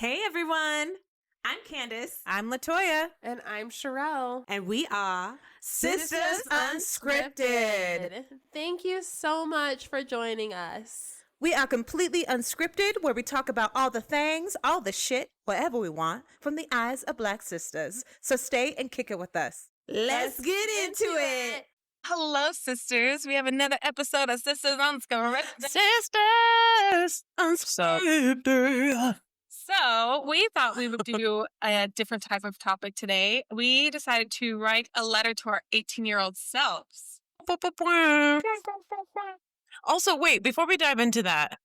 Hey everyone, I'm Candace. I'm Latoya. And I'm Sherelle. And we are Sistas Unscripted. Thank you so much for joining us. We are completely unscripted, where we talk about all the things, all the shit, whatever we want, from the eyes of Black sisters. So stay and kick it with us. Let's get into it. Hello, sisters. We have another episode of Sistas Unscripted. Sisters Unscripted. So we thought we would do a different type of topic today. We decided to write a letter to our 18-year-old selves. Also, wait, before we dive into that,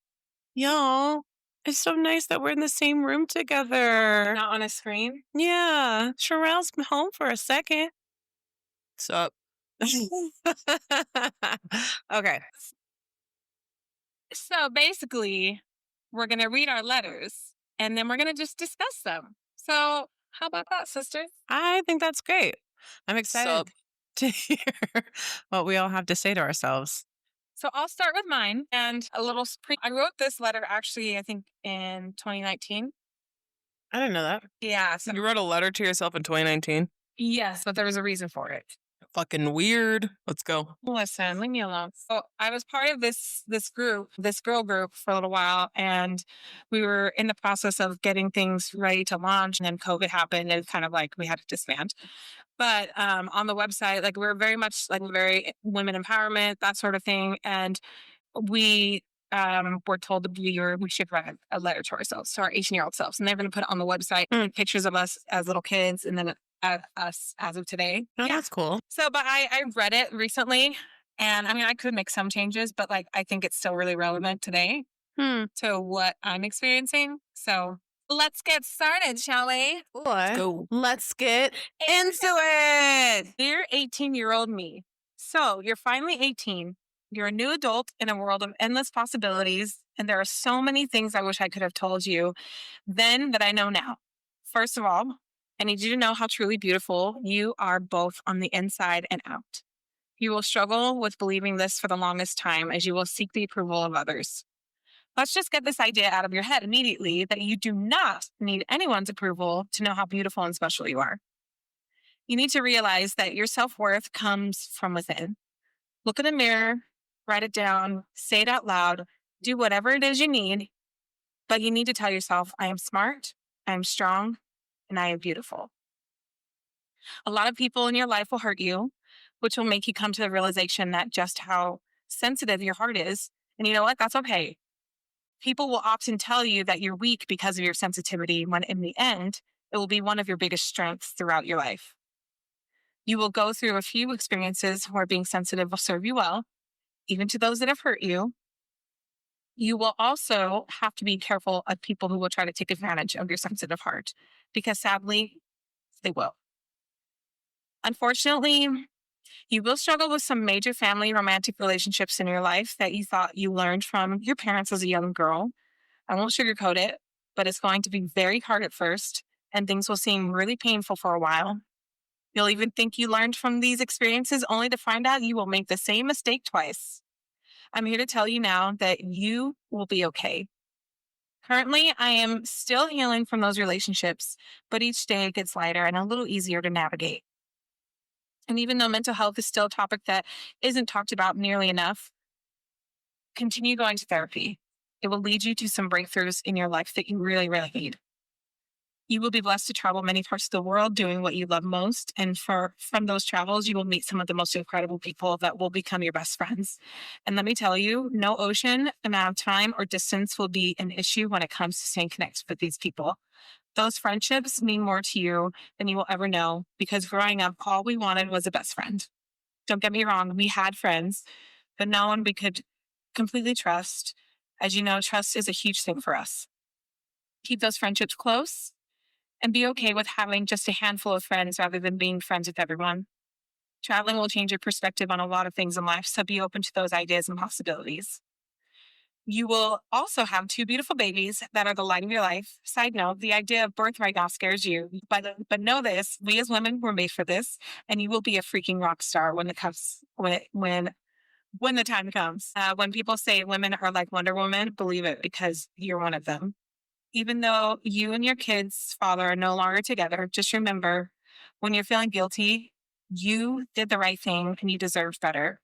y'all, it's so nice that we're in the same room together. Not on a screen. Yeah, Sherelle's home for a second. Sup? Okay. So basically, we're going to read our letters and then we're going to just discuss them. So how about that, sisters? I think that's great. I'm excited Sup? to hear what we all have to say to ourselves. So I'll start with mine and a little I wrote this letter actually, I think in 2019. I didn't know that. Yeah. So You wrote a letter to yourself in 2019? yes, but there was a reason for it. Fucking weird. Let's go. Listen, leave me alone. So I was part of this girl group for a little while, and we were in the process of getting things ready to launch, and then COVID happened, and kind of like we had to disband. But on the website, like we're very much like very women empowerment, that sort of thing, and we were told that we should write a letter to ourselves, to our 18-year-old selves, and they're going to put it on the website pictures of us as little kids, and then us as of today. Oh, that's cool. So, but I read it recently, and I mean, I could make some changes, but like, I think it's still really relevant today to what I'm experiencing. So let's get started, shall we? Let's go. Let's get Into it. Dear 18-year-old me. So you're finally 18. You're a new adult in a world of endless possibilities. And there are so many things I wish I could have told you then that I know now. First of all, I need you to know how truly beautiful you are both on the inside and out. You will struggle with believing this for the longest time as you will seek the approval of others. Let's just get this idea out of your head immediately that you do not need anyone's approval to know how beautiful and special you are. You need to realize that your self-worth comes from within. Look in the mirror, write it down, say it out loud, do whatever it is you need, but you need to tell yourself, I am smart, I am strong, and I am beautiful. A lot of people in your life will hurt you, which will make you come to the realization that just how sensitive your heart is. And you know what? That's okay. People will often tell you that you're weak because of your sensitivity, when in the end, it will be one of your biggest strengths throughout your life. You will go through a few experiences where being sensitive will serve you well, even to those that have hurt you. You will also have to be careful of people who will try to take advantage of your sensitive heart, because sadly, they will. Unfortunately, you will struggle with some major family romantic relationships in your life that you thought you learned from your parents as a young girl. I won't sugarcoat it, but it's going to be very hard at first, and things will seem really painful for a while. You'll even think you learned from these experiences only to find out you will make the same mistake twice. I'm here to tell you now that you will be okay. Currently, I am still healing from those relationships, but each day it gets lighter and a little easier to navigate. And even though mental health is still a topic that isn't talked about nearly enough, continue going to therapy. It will lead you to some breakthroughs in your life that you really, really need. You will be blessed to travel many parts of the world doing what you love most. And from those travels, you will meet some of the most incredible people that will become your best friends. And let me tell you, no ocean, amount of time, or distance will be an issue when it comes to staying connected with these people. Those friendships mean more to you than you will ever know, because growing up, all we wanted was a best friend. Don't get me wrong, we had friends, but no one we could completely trust. As you know, trust is a huge thing for us. Keep those friendships close and be okay with having just a handful of friends rather than being friends with everyone. Traveling will change your perspective on a lot of things in life, so be open to those ideas and possibilities. You will also have 2 beautiful babies that are the light of your life. Side note, the idea of birth right now scares you. But know this, we as women were made for this, and you will be a freaking rock star when the time comes. When people say women are like Wonder Woman, believe it, because you're one of them. Even though you and your kid's father are no longer together, just remember when you're feeling guilty, you did the right thing and you deserve better.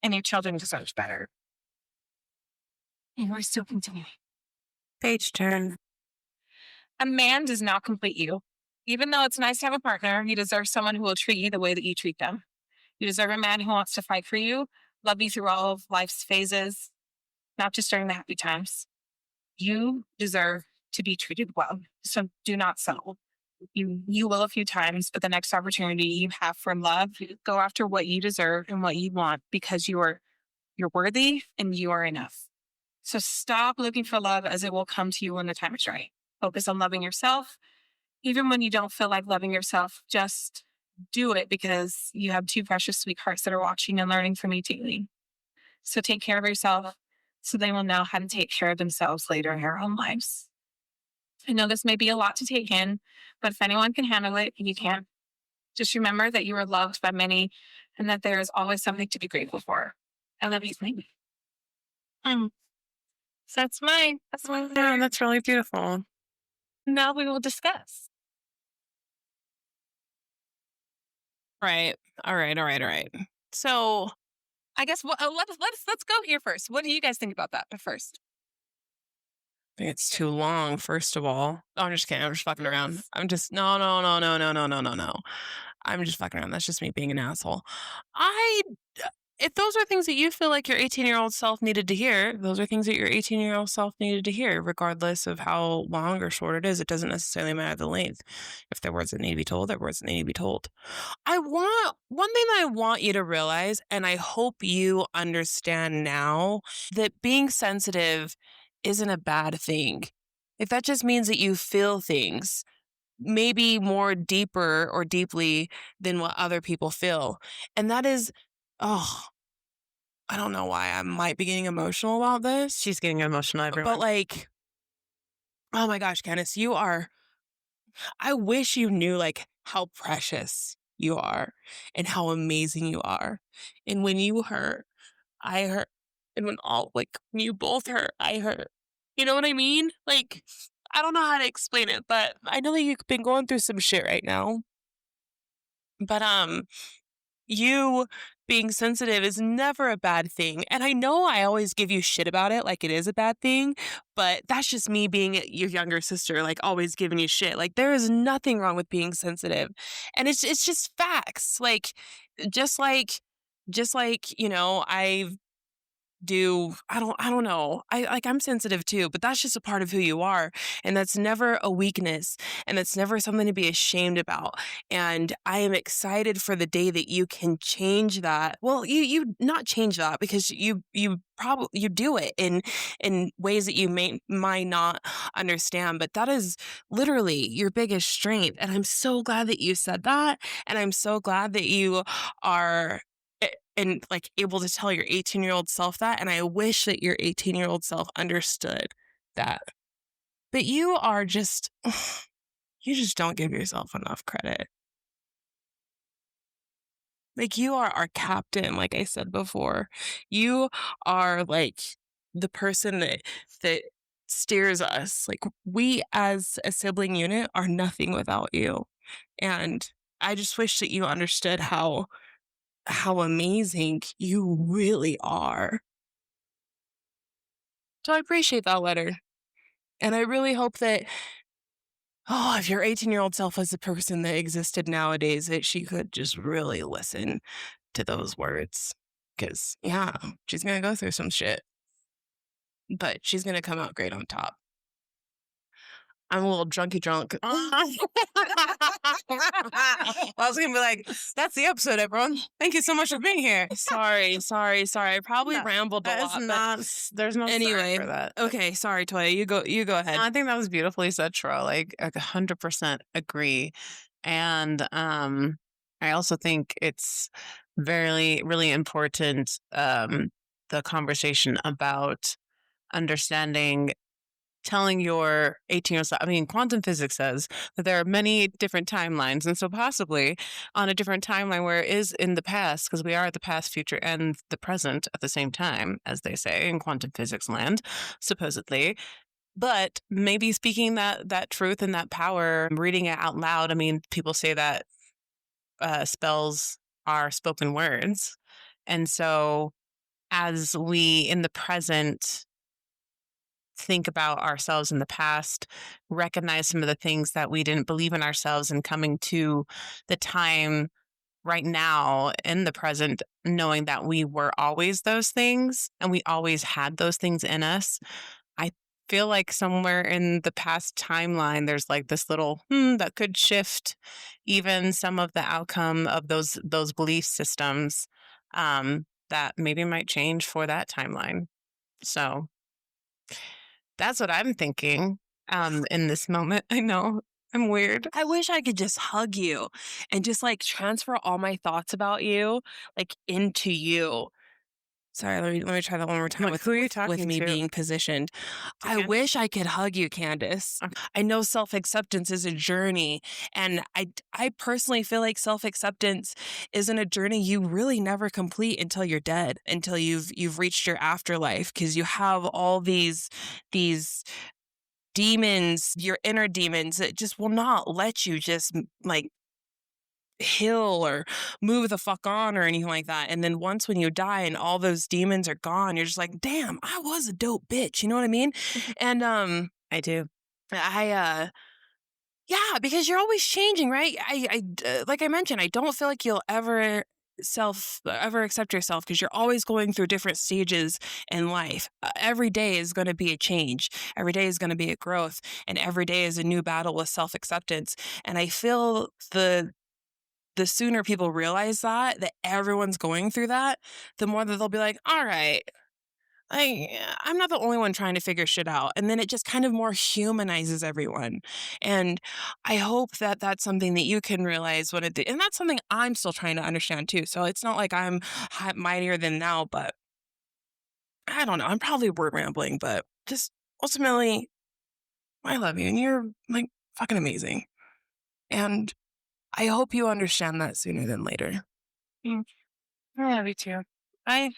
And your children deserve better. And we're still continuing. Page turn. A man does not complete you. Even though it's nice to have a partner, you deserve someone who will treat you the way that you treat them. You deserve a man who wants to fight for you, love you through all of life's phases, not just during the happy times. You deserve to be treated well. So do not settle. You will a few times, but the next opportunity you have for love, go after what you deserve and what you want because you're worthy and you are enough. So stop looking for love as it will come to you when the time is right. Focus on loving yourself. Even when you don't feel like loving yourself, just do it because you have two precious sweethearts that are watching and learning from you daily. So take care of yourself so they will know how to take care of themselves later in their own lives. I know this may be a lot to take in, but if anyone can handle it, you can. Just remember that you are loved by many and that there is always something to be grateful for. I love you, baby. So that's mine. That's mine. Yeah, that's really beautiful. Now we will discuss. Right. All right. So I guess let's go here first. What do you guys think about that first? I think it's too long, first of all. Oh, I'm just kidding. I'm just fucking around. I'm just no. I'm just fucking around. That's just me being an asshole. If those are things that you feel like your 18-year-old self needed to hear, those are things that your 18-year-old self needed to hear, regardless of how long or short it is. It doesn't necessarily matter the length. If there are words that need to be told, there are words that need to be told. One thing that I want you to realize, and I hope you understand now, that being sensitive isn't a bad thing. If that just means that you feel things maybe more deeper or deeply than what other people feel. And that is, I don't know why I might be getting emotional about this. She's getting emotional, everyone. But like, oh my gosh, Candace, I wish you knew like how precious you are and how amazing you are. And when you hurt, I hurt. And when you both hurt, I hurt. You know what I mean? Like, I don't know how to explain it, but I know that you've been going through some shit right now. But you being sensitive is never a bad thing. And I know I always give you shit about it like it is a bad thing, but that's just me being your younger sister, like always giving you shit. Like there is nothing wrong with being sensitive. And it's just facts. Like just like, I don't know. I'm sensitive too, but that's just a part of who you are. And that's never a weakness. And that's never something to be ashamed about. And I am excited for the day that you can change that. Well, you not change that because you do it in ways that you might not understand, but that is literally your biggest strength. And I'm so glad that you said that. And I'm so glad that you are and like able to tell your 18-year-old self that. And I wish that your 18-year-old self understood that. But you just don't give yourself enough credit. Like you are our captain, like I said before. You are like the person that steers us. Like we as a sibling unit are nothing without you. And I just wish that you understood how amazing you really are. So I appreciate that letter. And I really hope that, if your 18-year-old self was the person that existed nowadays, that she could just really listen to those words. Because, yeah, she's going to go through some shit. But she's going to come out great on top. I'm a little drunk. I was going to be like, that's the episode, everyone. Thank you so much for being here. Sorry. I probably rambled a lot. There's no anyway for that. Okay, sorry, Toya. You go ahead. I think that was beautifully said, Sherelle. Like 100% agree. And I also think it's very, really important, the conversation about understanding, telling your 18-year-old self. I mean, quantum physics says that there are many different timelines. And so possibly on a different timeline where it is in the past, because we are at the past, future, and the present at the same time, as they say in quantum physics land, supposedly, But maybe speaking that truth and that power, reading it out loud. I mean, people say that spells are spoken words. And so as we in the present think about ourselves in the past, recognize some of the things that we didn't believe in ourselves, and coming to the time right now in the present, knowing that we were always those things and we always had those things in us. I feel like somewhere in the past timeline, there's like this little that could shift even some of the outcome of those belief systems, that maybe might change for that timeline. So that's what I'm thinking in this moment. I know I'm weird. I wish I could just hug you and just like transfer all my thoughts about you like into you. Sorry, let me try that one more time. Like, who are you with talking me to? being positioned. To I Candace? wish I could hug you, Candace. Okay. I know self-acceptance is a journey, and I personally feel like self-acceptance isn't a journey you really never complete until you're dead, until you've reached your afterlife, because you have all these demons, your inner demons, that just will not let you just like heal or move the fuck on or anything like that. And then once when you die and all those demons are gone, you're just like, damn, I was a dope bitch. You know what I mean? And I do. yeah, because you're always changing, right? Like I mentioned, I don't feel like you'll ever accept yourself, because you're always going through different stages in life. Every day is going to be a change. Every day is going to be a growth, and every day is a new battle with self-acceptance. And I feel the sooner people realize that everyone's going through that, the more that they'll be like, all right, I'm not the only one trying to figure shit out. And then it just kind of more humanizes everyone. And I hope that that's something that you can realize when it, and that's something I'm still trying to understand too. So it's not like I'm mightier than now, but I don't know. I'm probably word rambling, but just ultimately, I love you and you're like fucking amazing. And I hope you understand that sooner than later. Yeah, me too. I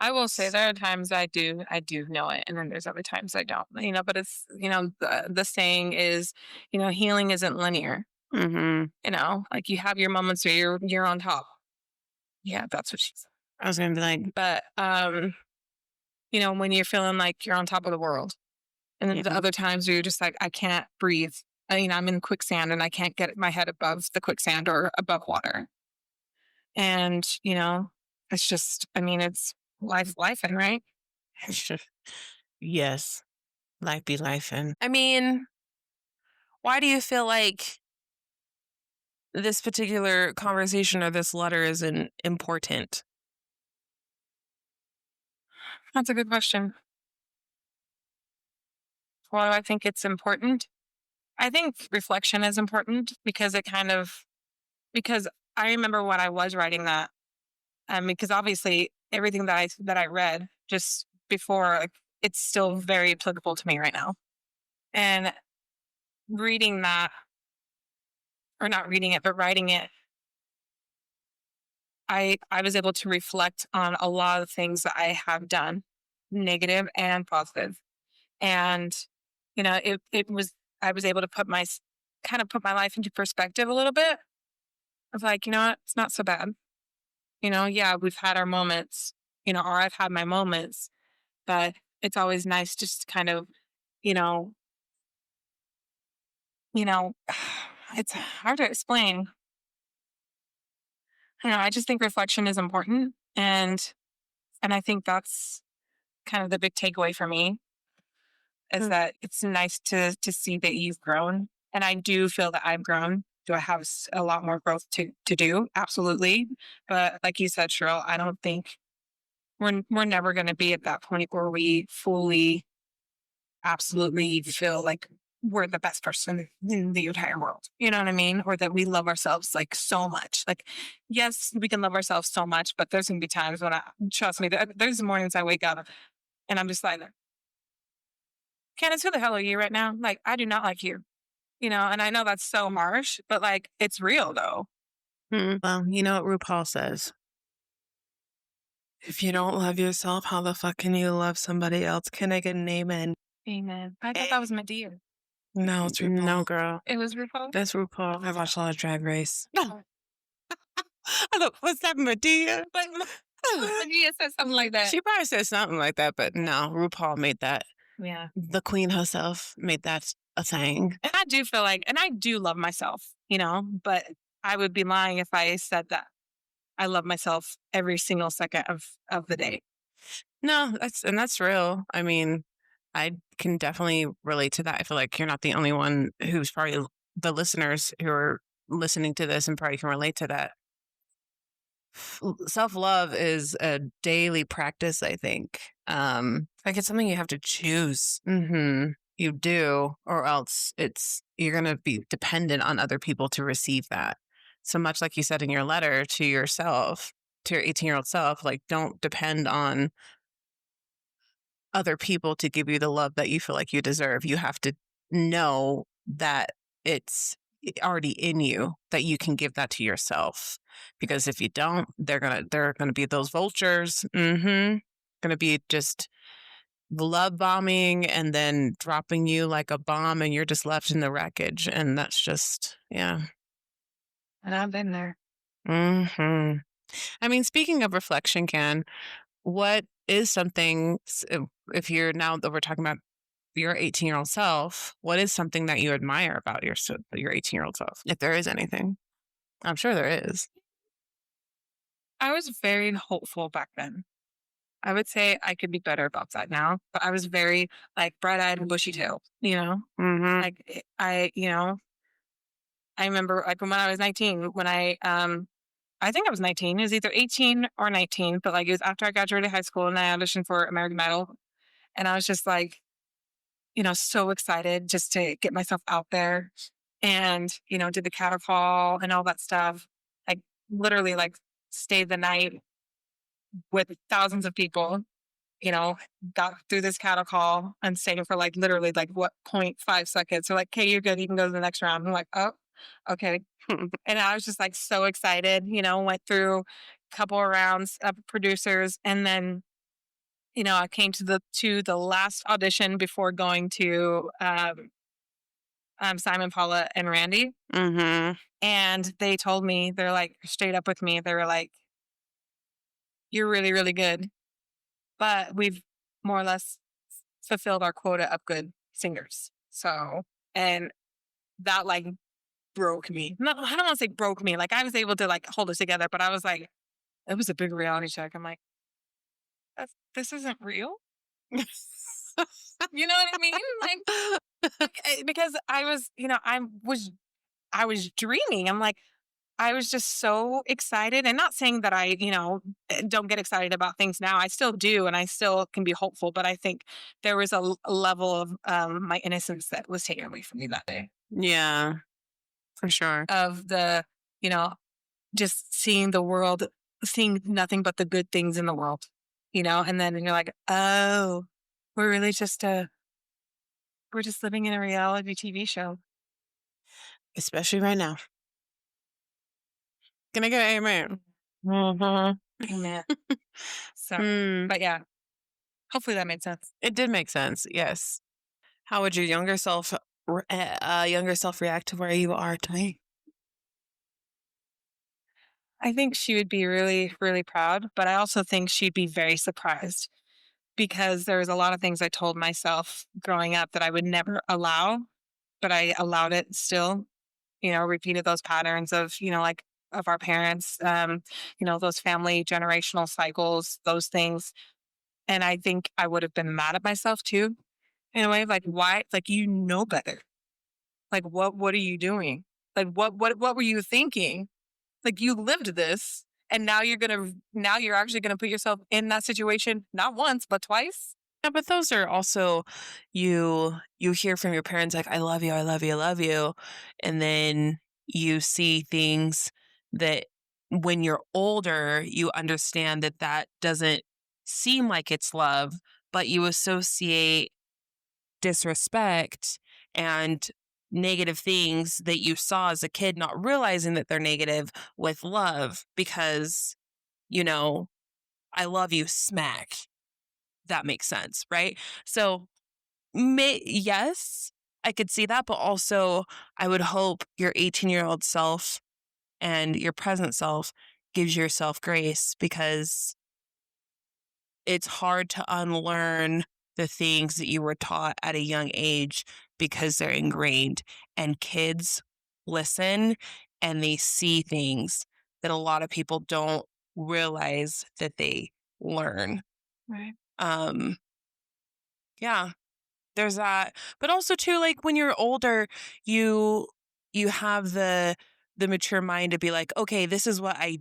I will say there are times I do know it, and then there's other times I don't. But it's the saying is, healing isn't linear. Mm-hmm. Like you have your moments where you're on top. Yeah, that's what she said. I was gonna be like, But when you're feeling like you're on top of the world, and then the other times where you're just like, I can't breathe. I'm in quicksand and I can't get my head above the quicksand or above water. And it's just, it's life, and right. yes, life be life, and I mean, why do you feel like this particular conversation or this letter isn't important? That's a good question. Why do I think it's important? I think reflection is important because because I remember when I was writing that, because obviously everything that I read just before, like, it's still very applicable to me right now. And reading that, or not reading it, but writing it, I was able to reflect on a lot of things that I have done, negative and positive. And, it was, I was able to kind of put my life into perspective a little bit of like, you know what, it's not so bad. Yeah, we've had our moments, or I've had my moments, but it's always nice just to kind of, you know, it's hard to explain. I just think reflection is important, and I think that's kind of the big takeaway for me is that it's nice to see that you've grown, and I do feel that I've grown. Do I have a lot more growth to do? Absolutely, but like you said, Cheryl, I don't think we're never going to be at that point where we fully, absolutely feel like we're the best person in the entire world. You know what I mean? Or that we love ourselves like so much. Like, yes, we can love ourselves so much, but there's gonna be times when trust me, there's mornings I wake up and I'm just like, Candace, who the hell are you right now? Like, I do not like you. And I know that's so harsh, but like, it's real though. well, you know what RuPaul says. If you don't love yourself, how the fuck can you love somebody else? Can I get an amen? Amen. I thought that was Medea. No, it's RuPaul. No, girl. It was RuPaul? That's RuPaul. I watched a lot of Drag Race. Oh. I thought, what's that, Medea? But Medea said something like that. She probably said something like that, but no, RuPaul made that. Yeah. The queen herself made that a thing. And I do feel like, and I do love myself, you know, but I would be lying if I said that I love myself every single second of the day. No, that's real. I mean, I can definitely relate to that. I feel like you're not the only one who's probably the listeners who are listening to this and probably can relate to that. Self-love is a daily practice, I think. Like it's something you have to choose. You do, or else you're going to be dependent on other people to receive that. So much like you said in your letter to yourself, to your 18-year-old self, like don't depend on other people to give you the love that you feel like you deserve. You have to know that it's already in you, that you can give that to yourself. Because if you don't, they're gonna be those vultures. Gonna be just love bombing and then dropping you like a bomb, and you're just left in the wreckage. And that's just, yeah. And I've been there. I mean, speaking of reflection, Ken, what is something, if you're now that we're talking about your 18-year-old self, what is something that you admire about your 18-year-old self? If there is anything. I'm sure there is. I was very hopeful back then. I would say I could be better about that now, but I was very like bright-eyed and bushy-tailed, you know? Like I remember like when I was 19, when I think I was 19. It was either 18 or 19, but like it was after I graduated high school and I auditioned for American Idol. And I was just like, you know, so excited just to get myself out there and, you know, did the cattle call and all that stuff. Like literally like stayed the night with thousands of people, you know, got through this cattle call and stayed for like literally like what 0.5 seconds. So like, okay, you're good. You can go to the next round. I'm like, oh, okay. And I was just like so excited, you know, went through a couple of rounds of producers. And then, you know, I came to the last audition before going to Simon, Paula, and Randy. And they told me, they're like straight up with me. They were like, you're really, really good. But we've more or less fulfilled our quota of good singers. So, and that like broke me. No, I don't want to say broke me. Like I was able to like hold it together, but I was like, it was a big reality check. I'm like, this isn't real. You know what I mean? Like, because I was, you know, I was dreaming. I'm like, I was just so excited, and not saying that I, you know, don't get excited about things now. I still do, and I still can be hopeful. But I think there was a level of my innocence that was taken away from me that day. Yeah, for sure. Of the, you know, just seeing the world, seeing nothing but the good things in the world, you know, and then you're like, oh, we're really just we're just living in a reality TV show. Especially right now. Can I get an amen? Amen. So, but yeah, hopefully that made sense. It did make sense. Yes. How would your younger self react to where you are today? I think she would be really, really proud, but I also think she'd be very surprised because there's a lot of things I told myself growing up that I would never allow, but I allowed it still, you know, repeated those patterns of, you know, like of our parents, you know, those family generational cycles, those things. And I think I would have been mad at myself too, in a way, like, why? Like, you know better. Like, what are you doing? Like, what were you thinking? Like, you lived this, and now you're actually gonna put yourself in that situation, not once, but twice. Yeah, but those are also you hear from your parents like, I love you, I love you, I love you. And then you see things that when you're older, you understand that that doesn't seem like it's love, but you associate disrespect and negative things that you saw as a kid, not realizing that they're negative, with love because, you know, I love you smack. That makes sense, right? So Yes, I could see that, but also I would hope your 18-year-old self and your present self gives yourself grace, because it's hard to unlearn the things that you were taught at a young age because they're ingrained. And kids listen and they see things that a lot of people don't realize that they learn. Right. Yeah, there's that. But also too, like when you're older, you you have the mature mind to be like, okay, this is what I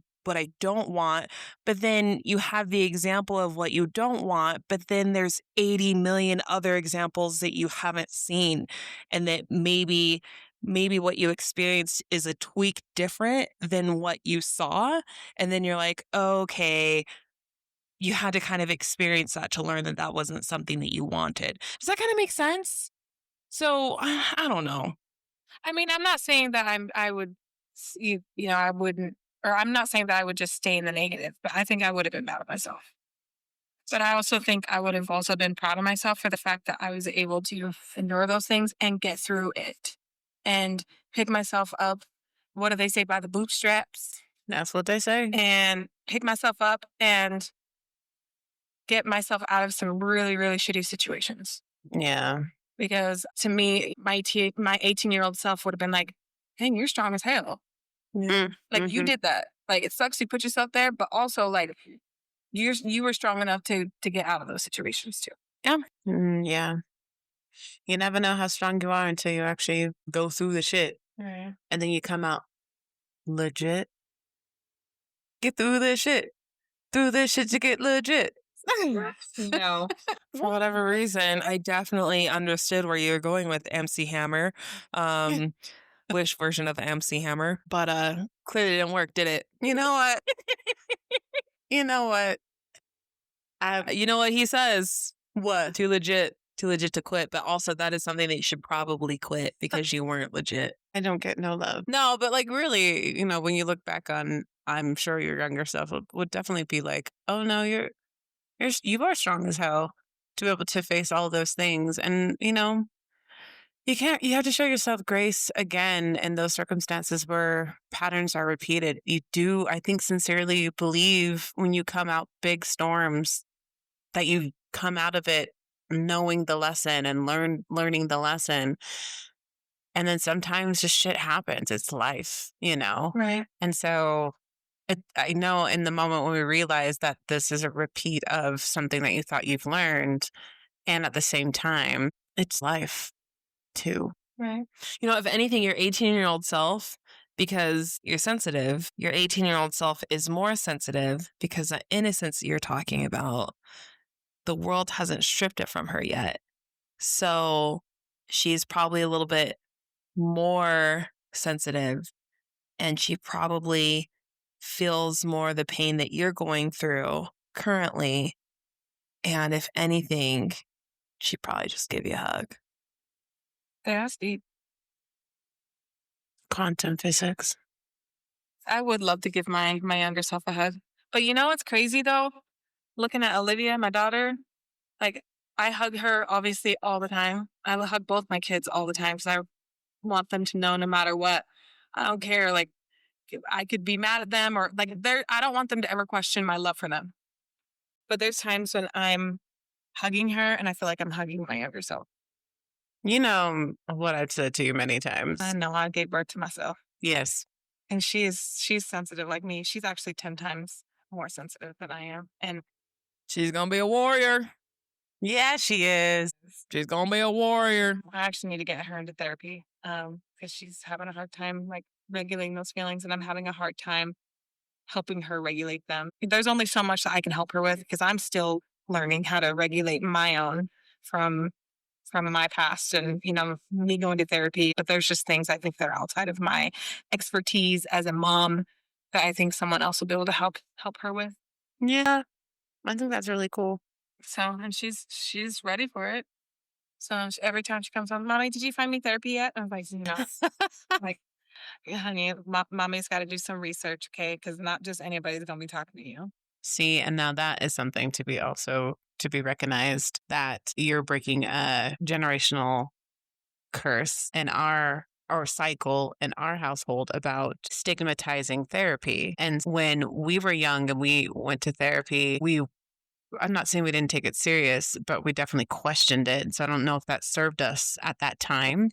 don't want. But then you have the example of what you don't want, but then there's 80 million other examples that you haven't seen, and that maybe what you experienced is a tweak different than what you saw. And then you're like, okay, you had to kind of experience that to learn that that wasn't something that you wanted. Does that kind of make sense? So I don't know. I mean, I'm not saying that I would, I wouldn't, or I'm not saying that I would just stay in the negative, but I think I would have been mad at myself. But I also think I would have also been proud of myself for the fact that I was able to endure those things and get through it and pick myself up. What do they say, by the bootstraps? That's what they say. And pick myself up and get myself out of some really, really shitty situations. Yeah. Because to me, my 18-year-old self would have been like, dang, you're strong as hell. Like you did that. Like it sucks you put yourself there, but also like you were strong enough to get out of those situations too. Yeah. You never know how strong you are until you actually go through the shit. Right. And then you come out legit. Get through this shit. Through this shit to get legit. No. For whatever reason, I definitely understood where you were going with MC Hammer. Which version of MC Hammer? But clearly didn't work, did it? You know what? You know what? You know what he says? What? Too legit to quit. But also that is something that you should probably quit because you weren't legit. I don't get no love. No, but like really, when you look back on, I'm sure your younger self would definitely be like, oh no, you are strong as hell to be able to face all those things. And, you have to show yourself grace again in those circumstances where patterns are repeated. You do, I think, sincerely believe when you come out big storms that you come out of it knowing the lesson and learning the lesson. And then sometimes just shit happens. It's life, Right. And so I know in the moment when we realize that this is a repeat of something that you thought you've learned, and at the same time, it's life too. Right. If anything, your 18-year-old self, because you're sensitive, your 18-year-old self is more sensitive because the innocence that you're talking about, the world hasn't stripped it from her yet. So she's probably a little bit more sensitive, and she probably feels more the pain that you're going through currently. And if anything, she'd probably just give you a hug. That's deep. Quantum physics. I would love to give my younger self a hug. But you know what's crazy though? Looking at Olivia, my daughter, like I hug her obviously all the time. I hug both my kids all the time because I want them to know no matter what. I don't care. Like I could be mad at them or like I don't want them to ever question my love for them. But there's times when I'm hugging her and I feel like I'm hugging my younger self. You know what I've said to you many times. I know I gave birth to myself. Yes. And she's sensitive like me. She's actually 10 times more sensitive than I am. And she's going to be a warrior. Yeah, she is. She's going to be a warrior. I actually need to get her into therapy because she's having a hard time like regulating those feelings, and I'm having a hard time helping her regulate them. There's only so much that I can help her with because I'm still learning how to regulate my own from my past and, me going to therapy. But there's just things I think that are outside of my expertise as a mom that I think someone else will be able to help her with. Yeah, I think that's really cool. So, and she's ready for it. So every time she comes on, Mommy, did you find me therapy yet? I'm like, no. Like, yeah, honey, Mommy's got to do some research, okay? Because not just anybody's going to be talking to you. See, and now that is something to be also to be recognized that you're breaking a generational curse in our or cycle in our household about stigmatizing therapy. And when we were young and we went to therapy, I'm not saying we didn't take it serious, but we definitely questioned it. So I don't know if that served us at that time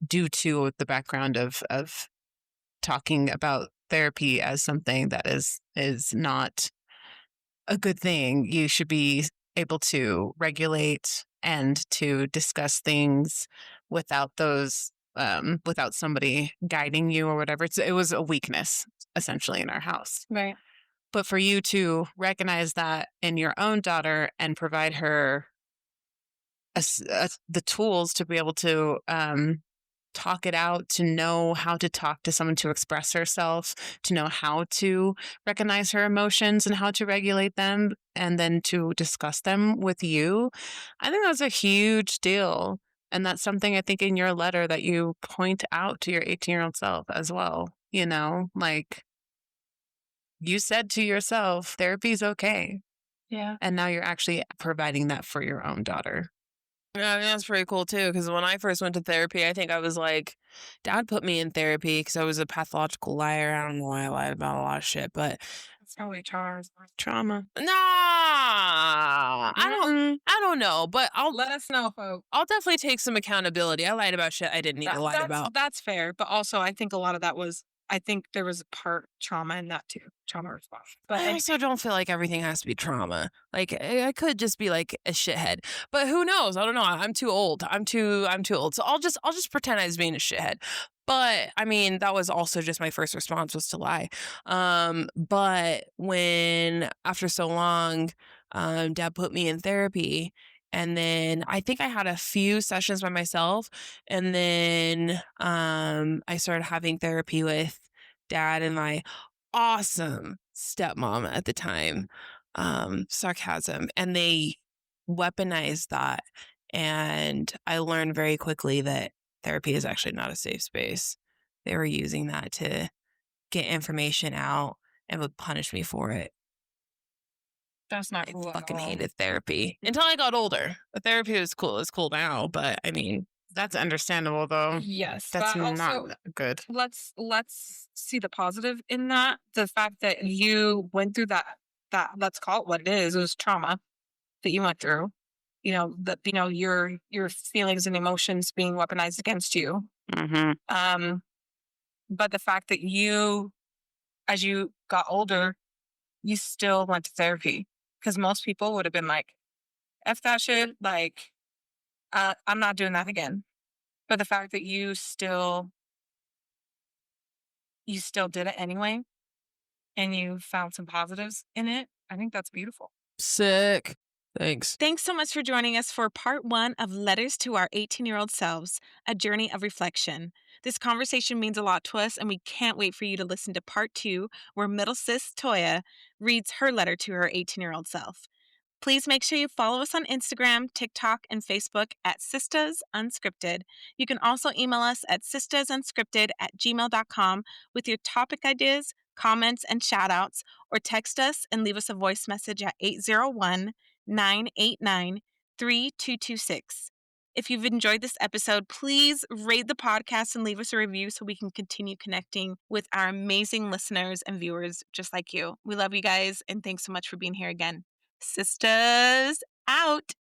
due to the background of talking about therapy as something that is not a good thing. You should be able to regulate and to discuss things without those without somebody guiding you or whatever. It was a weakness essentially in our house. Right. But for you to recognize that in your own daughter and provide her the tools to be able to talk it out, to know how to talk to someone, to express herself, to know how to recognize her emotions and how to regulate them, and then to discuss them with you, I think that's a huge deal. And that's something I think in your letter that you point out to your 18-year-old self as well. Like you said to yourself, therapy's okay. Yeah. And now you're actually providing that for your own daughter. Yeah, I mean, that's pretty cool too. Because when I first went to therapy, I think I was like, Dad put me in therapy because I was a pathological liar. I don't know why I lied about a lot of shit, but It's probably trauma. nah, I don't know. But Let us know, folks. I'll definitely take some accountability. I lied about shit I didn't need to lie about. That's fair. But also, I think a lot of that was, I think there was part trauma in that too. Trauma response. But I also don't feel like everything has to be trauma. Like I could just be like a shithead, but who knows? I don't know. I'm too old. I'm too old. So I'll just pretend I was being a shithead. But I mean, that was also just my first response was to lie. But when after so long, Dad put me in therapy. And then I think I had a few sessions by myself. And then I started having therapy with Dad and my awesome stepmom at the time. Sarcasm. And they weaponized that. And I learned very quickly that therapy is actually not a safe space. They were using that to get information out and would punish me for it. that's not I cool. fucking hated therapy until I got older. The therapy was cool. It's cool now, but I mean, That's understandable though. Yes, That's but also, not good. let's see the positive in that. The fact that you went through that let's call it what it is. It was trauma that you went through. Your feelings and emotions being weaponized against you. Mm-hmm. But the fact that you, as you got older, you still went to therapy, because most people would have been like, "F that shit," like, I'm not doing that again. But the fact that you still did it anyway, and you found some positives in it, I think that's beautiful. sick. Thanks. Thanks so much for joining us for part 1 of Letters to Our 18-Year-Old Selves, a journey of reflection. This conversation means a lot to us, and we can't wait for you to listen to part 2, where middle sis Toya reads her letter to her 18-year-old self. Please make sure you follow us on Instagram, TikTok, and Facebook at Sistas Unscripted. You can also email us at sistasunscripted@gmail.com with your topic ideas, comments, and shoutouts, or text us and leave us a voice message at 801-989-3226. If you've enjoyed this episode, please rate the podcast and leave us a review so we can continue connecting with our amazing listeners and viewers just like you. We love you guys, and thanks so much for being here again. Sisters out.